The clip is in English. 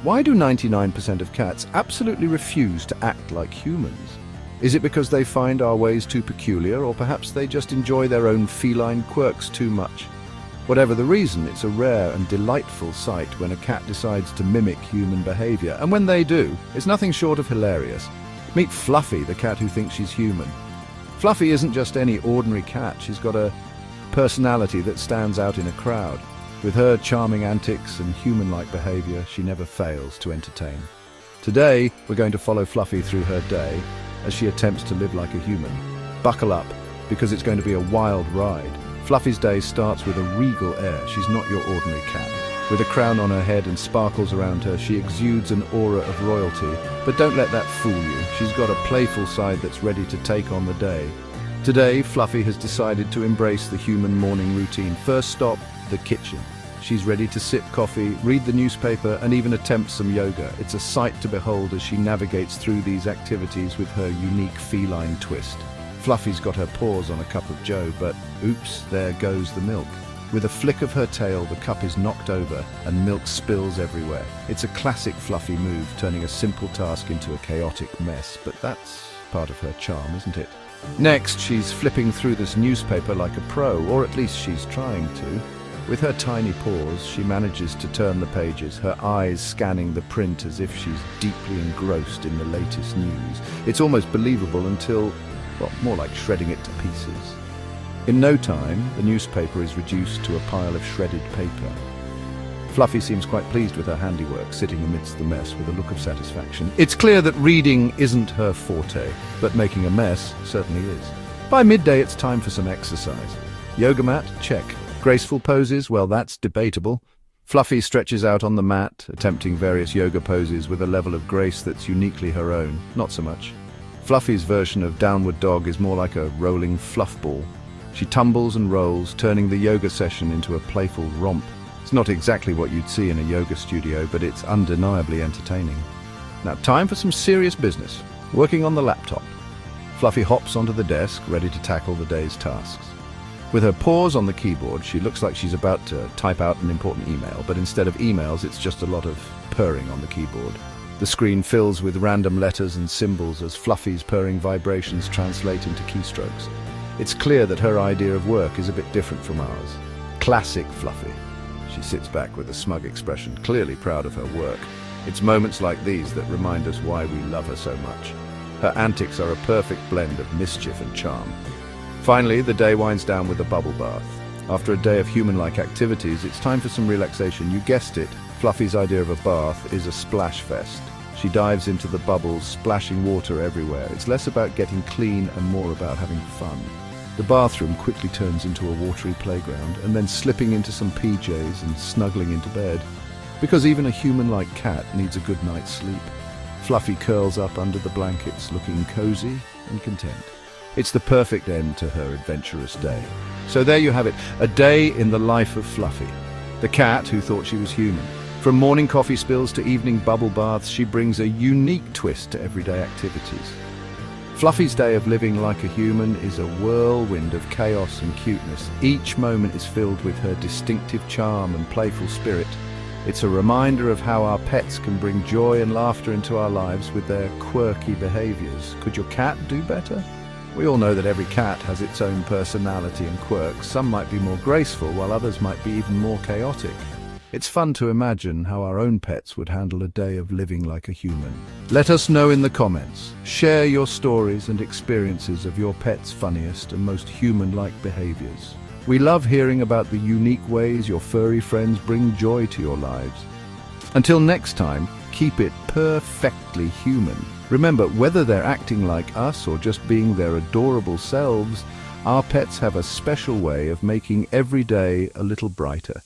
Why do 99% of cats absolutely refuse to act like humans? Is it because they find our ways too peculiar, or perhaps they just enjoy their own feline quirks too much? Whatever the reason, it's a rare and delightful sight when a cat decides to mimic human behavior, and when they do, it's nothing short of hilarious. Meet Fluffy, the cat who thinks she's human. Fluffy isn't just any ordinary cat, she's got a personality that stands out in a crowd. With her charming antics and human-like behavior, she never fails to entertain. Today, we're going to follow Fluffy through her day as she attempts to live like a human. Buckle up, because it's going to be a wild ride. Fluffy's day starts with a regal air. She's not your ordinary cat. With a crown on her head and sparkles around her, she exudes an aura of royalty. But don't let that fool you. She's got a playful side that's ready to take on the day. Today, Fluffy has decided to embrace the human morning routine. First stop, the kitchen. She's ready to sip coffee, read the newspaper, and even attempt some yoga. It's a sight to behold as she navigates through these activities with her unique feline twist. Fluffy's got her paws on a cup of joe, but oops, there goes the milk. With a flick of her tail, the cup is knocked over and milk spills everywhere. It's a classic Fluffy move, turning a simple task into a chaotic mess, but that's part of her charm, isn't it? Next, she's flipping through this newspaper like a pro, or at least she's trying to. With her tiny paws, she manages to turn the pages, her eyes scanning the print as if she's deeply engrossed in the latest news. It's almost believable until, well, more like shredding it to pieces. In no time, the newspaper is reduced to a pile of shredded paper. Fluffy seems quite pleased with her handiwork, sitting amidst the mess with a look of satisfaction. It's clear that reading isn't her forte, but making a mess certainly is. By midday, it's time for some exercise. Yoga mat? Check. Graceful poses? Well, that's debatable. Fluffy stretches out on the mat, attempting various yoga poses with a level of grace that's uniquely her own. Not so much. Fluffy's version of downward dog is more like a rolling fluff ball. She tumbles and rolls, turning the yoga session into a playful romp. It's not exactly what you'd see in a yoga studio, but it's undeniably entertaining. Now, time for some serious business. Working on the laptop. Fluffy hops onto the desk, ready to tackle the day's tasks. With her paws on the keyboard, she looks like she's about to type out an important email, but instead of emails, it's just a lot of purring on the keyboard. The screen fills with random letters and symbols as Fluffy's purring vibrations translate into keystrokes. It's clear that her idea of work is a bit different from ours. Classic Fluffy. She sits back with a smug expression, clearly proud of her work. It's moments like these that remind us why we love her so much. Her antics are a perfect blend of mischief and charm. Finally, the day winds down with a bubble bath. After a day of human-like activities, it's time for some relaxation. You guessed it, Fluffy's idea of a bath is a splash fest. She dives into the bubbles, splashing water everywhere. It's less about getting clean and more about having fun. The bathroom quickly turns into a watery playground, and then slipping into some PJs and snuggling into bed. Because even a human-like cat needs a good night's sleep. Fluffy curls up under the blankets, looking cozy and content. It's the perfect end to her adventurous day. So there you have it, a day in the life of Fluffy, the cat who thought she was human. From morning coffee spills to evening bubble baths, she brings a unique twist to everyday activities. Fluffy's day of living like a human is a whirlwind of chaos and cuteness. Each moment is filled with her distinctive charm and playful spirit. It's a reminder of how our pets can bring joy and laughter into our lives with their quirky behaviors. Could your cat do better? We all know that every cat has its own personality and quirks. Some might be more graceful, while others might be even more chaotic. It's fun to imagine how our own pets would handle a day of living like a human. Let us know in the comments. Share your stories and experiences of your pet's funniest and most human-like behaviors. We love hearing about the unique ways your furry friends bring joy to your lives. Until next time, keep it perfectly human. Remember, whether they're acting like us or just being their adorable selves, our pets have a special way of making every day a little brighter.